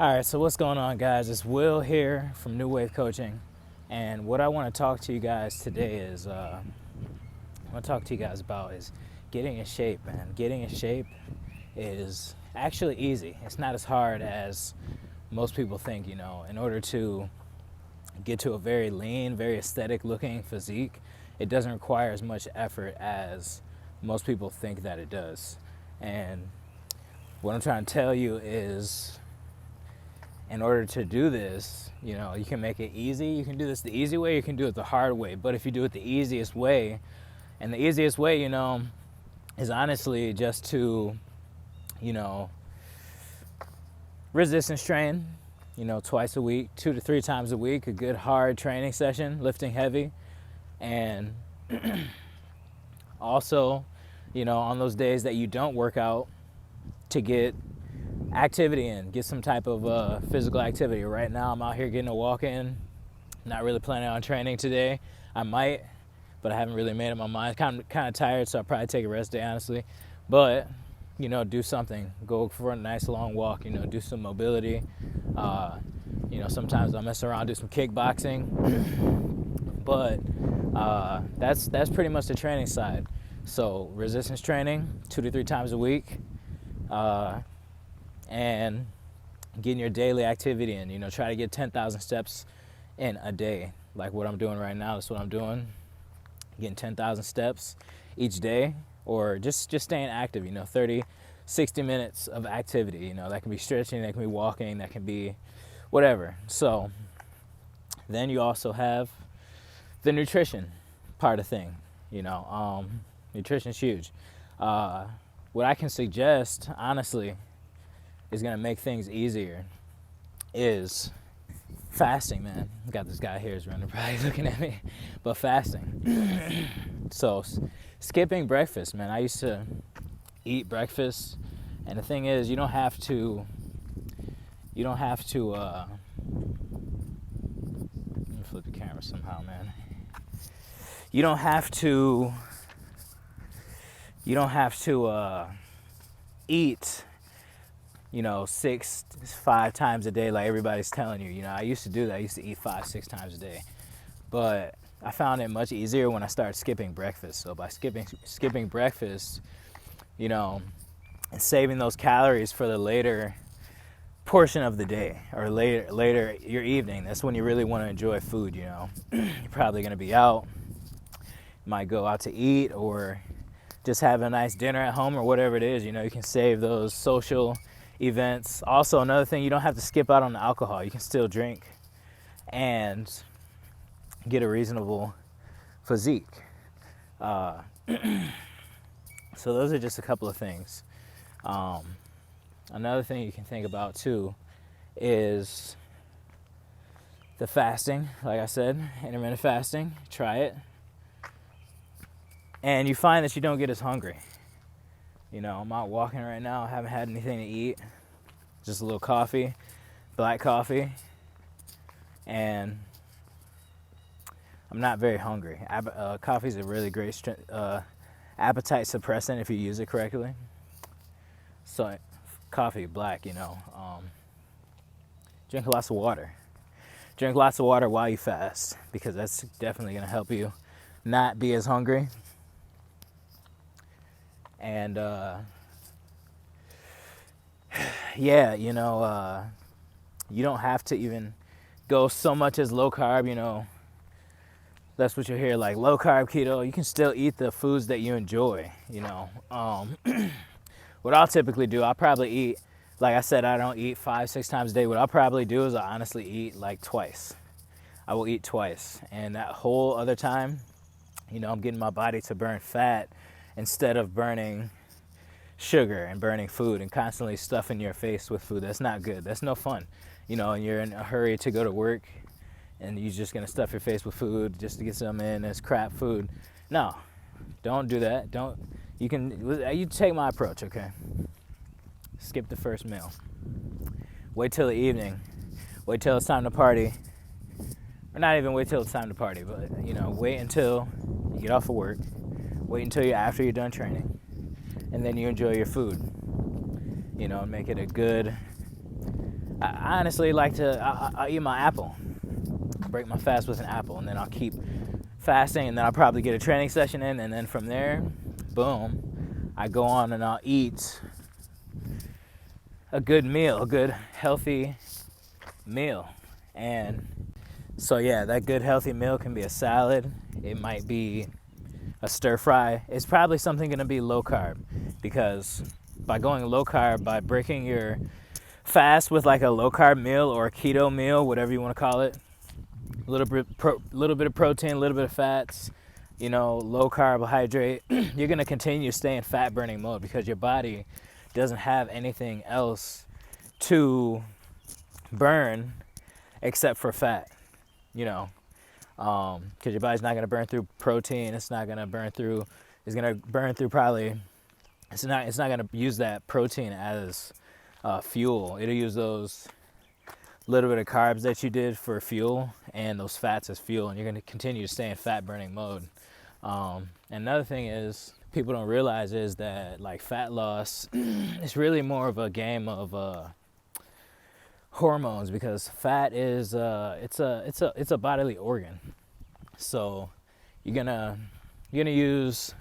All right, so what's going on, guys? It's Will here from New Wave Coaching, and what I want to talk to you guys today is I want to talk to you guys about is getting in shape. And getting in shape is actually easy. It's not as hard as most people think. In order to get to a very lean, very aesthetic-looking physique, it doesn't require as much effort as most people think that it does. And what I'm trying to tell you is, in order to do this, you can make it easy. You can do this the easy way, you can do it the hard way. But if you do it the easiest way, and the easiest way, is honestly just to, resistance train, twice a week, 2 to 3 times a week, a good hard training session, lifting heavy. And also, on those days that you don't work out, to get activity in, get some type of physical activity. Right now I'm out here getting a walk in, not really planning on training today. I might, but I haven't really made up my mind. Kind of tired, so I'll probably take a rest day, honestly. But do something, go for a nice long walk, do some mobility. Sometimes I'll mess around, do some kickboxing. But that's pretty much the training side. So resistance training 2 to 3 times a week, and getting your daily activity in. Try to get 10,000 steps in a day, like what I'm doing right now. That's what I'm doing, getting 10,000 steps each day, or just staying active. 30, 60 minutes of activity. That can be stretching, that can be walking, that can be whatever. So then you also have the nutrition part of thing. Nutrition's huge. What I can suggest, honestly, is going to make things easier is fasting, man. Got this guy here who's running, probably looking at me, but fasting. So skipping breakfast, man. I used to eat breakfast, and the thing is, you don't have to let me flip the camera somehow, man. You don't have to eat 5 times a day like everybody's telling you. I used to do that. I used to eat 5-6 times a day, but I found it much easier when I started skipping breakfast. So by skipping breakfast, and saving those calories for the later portion of the day, or later your evening, that's when you really want to enjoy food. You're probably going to be out, might go out to eat, or just have a nice dinner at home, or whatever it is. You can save those social events. Also, another thing, you don't have to skip out on the alcohol. You can still drink and get a reasonable physique. So those are just a couple of things. Another thing you can think about too is the fasting. Like I said, intermittent fasting, try it. And you find that you don't get as hungry. I'm out walking right now. I haven't had anything to eat. Just a little coffee, black coffee. And I'm not very hungry. Coffee is a really great appetite suppressant if you use it correctly. So coffee, black, drink lots of water. Drink lots of water while you fast, because that's definitely going to help you not be as hungry. And you don't have to even go so much as low carb. That's what you'll hear, like low carb, keto. You can still eat the foods that you enjoy. What I'll typically do, I'll probably eat, like I said, I don't eat 5-6 times a day. What I'll probably do is I honestly eat like twice. I will eat twice, and that whole other time, I'm getting my body to burn fat instead of burning sugar and burning food and constantly stuffing your face with food. That's not good. That's no fun. And you're in a hurry to go to work, and you're just going to stuff your face with food just to get some in. It's crap food. No, don't do that. You take my approach, okay? Skip the first meal. Wait till the evening. Wait till it's time to party. Or not even wait till it's time to party, but, wait until you get off of work. Wait until after you're done training, and then you enjoy your food. And make it a good I honestly like to, I eat my apple, break my fast with an apple, and then I'll keep fasting, and then I'll probably get a training session in, and then from there, boom, I go on and I'll eat a good meal, a good healthy meal. And so yeah, that good healthy meal can be a salad, it might be a stir fry. It's probably something going to be low carb, because by going low carb, by breaking your fast with like a low carb meal or a keto meal, whatever you want to call it, a little bit of protein, a little bit of fats, low carbohydrate, you're going to continue to stay in fat burning mode, because your body doesn't have anything else to burn except for fat, because your body's not going to burn through protein. It's not going to burn through, it's going to burn through probably, it's not going to use that protein as fuel. It'll use those little bit of carbs that you did for fuel and those fats as fuel, and you're going to continue to stay in fat burning mode. Another thing is, people don't realize is that like fat loss is really more of a game of hormones, because fat is it's a bodily organ. So you're gonna use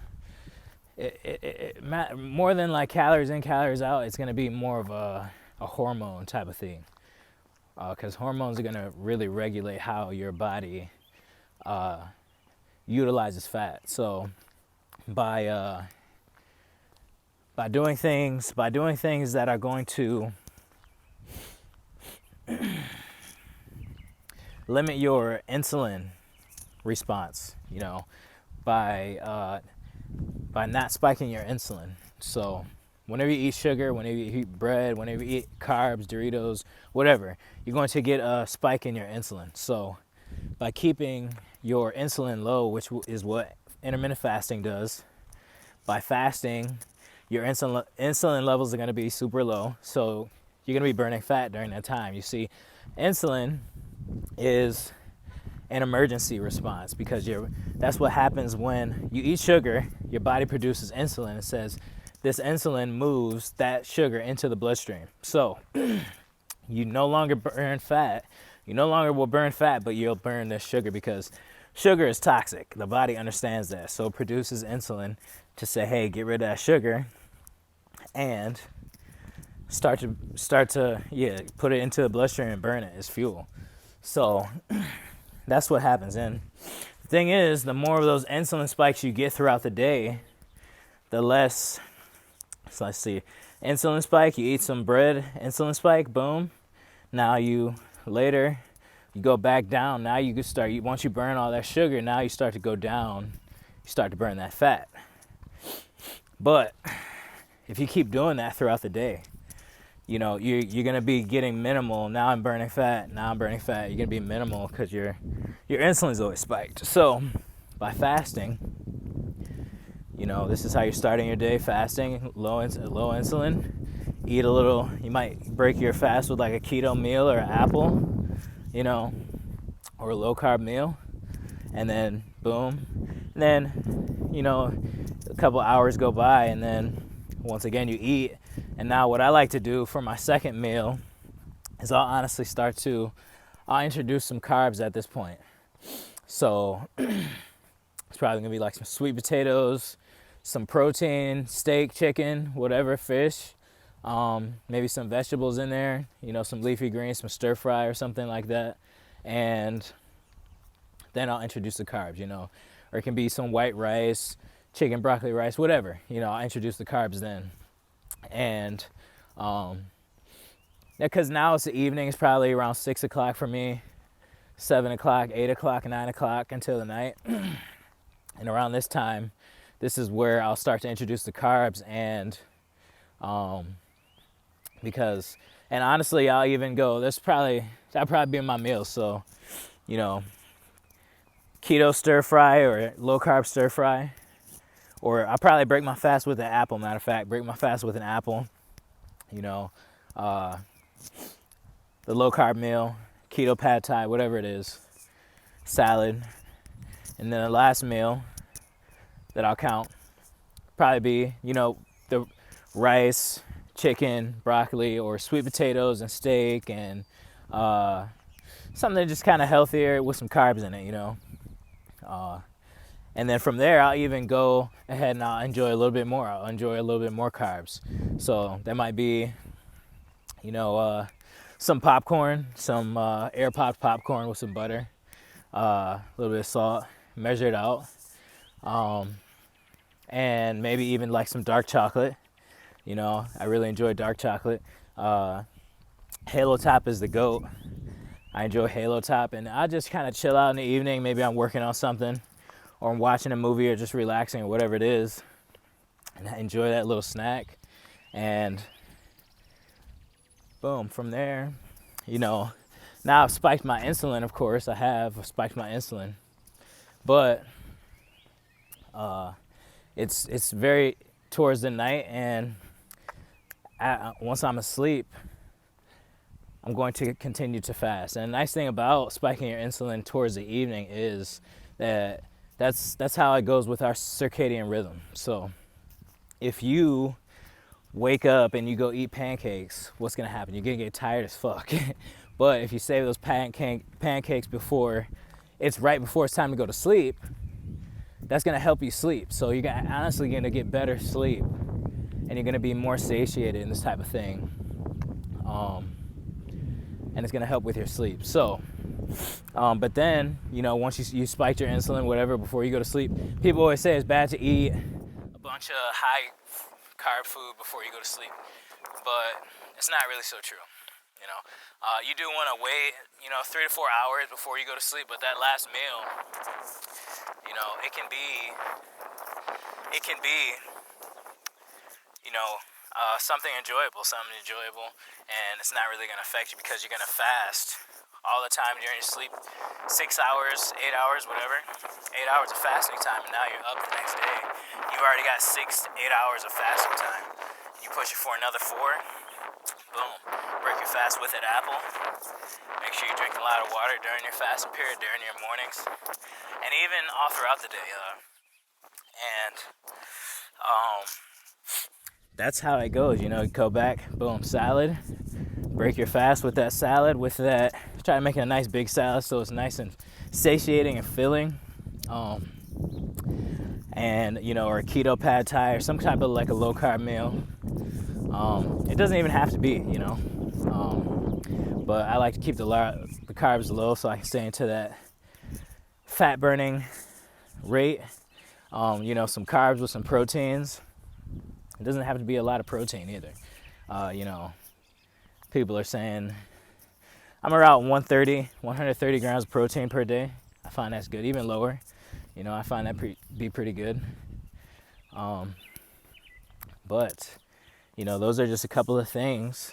more than like calories in, calories out. It's gonna be more of a hormone type of thing, because hormones are gonna really regulate how your body utilizes fat. So by doing things that are going to limit your insulin response, by not spiking your insulin. So whenever you eat sugar, whenever you eat bread, whenever you eat carbs, Doritos, whatever, you're going to get a spike in your insulin. So by keeping your insulin low, which is what intermittent fasting does, by fasting, your insulin levels are going to be super low. So you're going to be burning fat during that time. You see, insulin is an emergency response, because that's what happens when you eat sugar. Your body produces insulin. It says this insulin moves that sugar into the bloodstream. So you no longer burn fat. You no longer will burn fat, but you'll burn this sugar, because sugar is toxic. The body understands that. So it produces insulin to say, hey, get rid of that sugar, and start to put it into the bloodstream and burn it as fuel. So that's what happens. And the thing is, the more of those insulin spikes you get throughout the day, the less. So let's see, insulin spike, you eat some bread, insulin spike, boom. Now you go back down. Now you can start, once you burn all that sugar, now you start to go down, you start to burn that fat. But if you keep doing that throughout the day, you're going to be getting minimal. Now I'm burning fat. You're going to be minimal, because your insulin's always spiked. So by fasting, this is how you're starting your day, fasting, low insulin. Eat a little, you might break your fast with like a keto meal or an apple, or a low carb meal. And then boom. And then, a couple hours go by, and then once again you eat. And now what I like to do for my second meal is I'll introduce some carbs at this point. So it's probably gonna be like some sweet potatoes, some protein, steak, chicken, whatever, fish, maybe some vegetables in there, some leafy greens, some stir fry or something like that. And then I'll introduce the carbs, or it can be some white rice, chicken, broccoli rice, whatever, I'll introduce the carbs then. And because now it's the evening, it's probably around 6 o'clock for me, 7 o'clock, 8 o'clock, 9 o'clock until the night. And around this time, this is where I'll start to introduce the carbs. And and honestly, I'll even go, that'll probably be in my meal. So, keto stir fry or low carb stir fry. Or I'll probably break my fast with an apple, matter of fact. Break my fast with an apple. The low carb meal, keto pad thai, whatever it is. Salad. And then the last meal that I'll count probably be, the rice, chicken, broccoli, or sweet potatoes and steak, and something just kind of healthier with some carbs in it, you know. And then from there, I'll even go ahead and I'll enjoy a little bit more. I'll enjoy a little bit more carbs. So that might be, you know, some popcorn, some air popped popcorn with some butter, a little bit of salt, measure it out, and maybe even like some dark chocolate. You know, I really enjoy dark chocolate. Halo Top is the GOAT. I enjoy Halo Top, and I just kind of chill out in the evening. Maybe I'm working on something, or I'm watching a movie, or just relaxing, or whatever it is, and I enjoy that little snack. And boom, from there, you know, now I've spiked my insulin. Of course, I've spiked my insulin, but it's very towards the night, and once I'm asleep, I'm going to continue to fast. And the nice thing about spiking your insulin towards the evening is that that's how it goes with our circadian rhythm. So if you wake up and you go eat pancakes, what's gonna happen? You're gonna get tired as fuck. But if you save those pancakes before it's right before it's time to go to sleep, that's gonna help you sleep. So you're honestly gonna get better sleep, and you're gonna be more satiated in this type of thing. And it's gonna help with your sleep. So, but then, you know, once you spiked your insulin, whatever, before you go to sleep, people always say it's bad to eat a bunch of high carb food before you go to sleep, but it's not really so true. You know, you do want to wait, you know, 3 to 4 hours before you go to sleep, but that last meal, you know, it can be, you know, something enjoyable, and it's not really going to affect you because you're going to fast all the time during your sleep, 6 hours, 8 hours, whatever, 8 hours of fasting time, and now you're up the next day. You've already got 6 to 8 hours of fasting time. You push it for another 4, boom, break your fast with an apple. Make sure you drink a lot of water during your fasting period, during your mornings, and even all throughout the day. That's how it goes, you know. You go back, boom, salad, break your fast with that salad, with that, try to make it a nice big salad so it's nice and satiating and filling. And, you know, or a keto pad thai, or some type of like a low carb meal. It doesn't even have to be, you know. But I like to keep the carbs low so I can stay into that fat burning rate. You know, some carbs with some proteins. It doesn't have to be a lot of protein either. You know, people are saying I'm around 130 grams of protein per day. I find that's good, even lower. You know, I find that be pretty good. But, you know, those are just a couple of things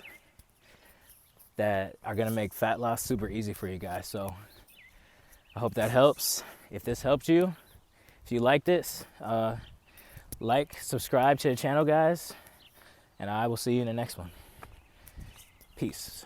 that are going to make fat loss super easy for you guys. So I hope that helps. If this helped you, if you like this, like, subscribe to the channel, guys, and I will see you in the next one. Peace.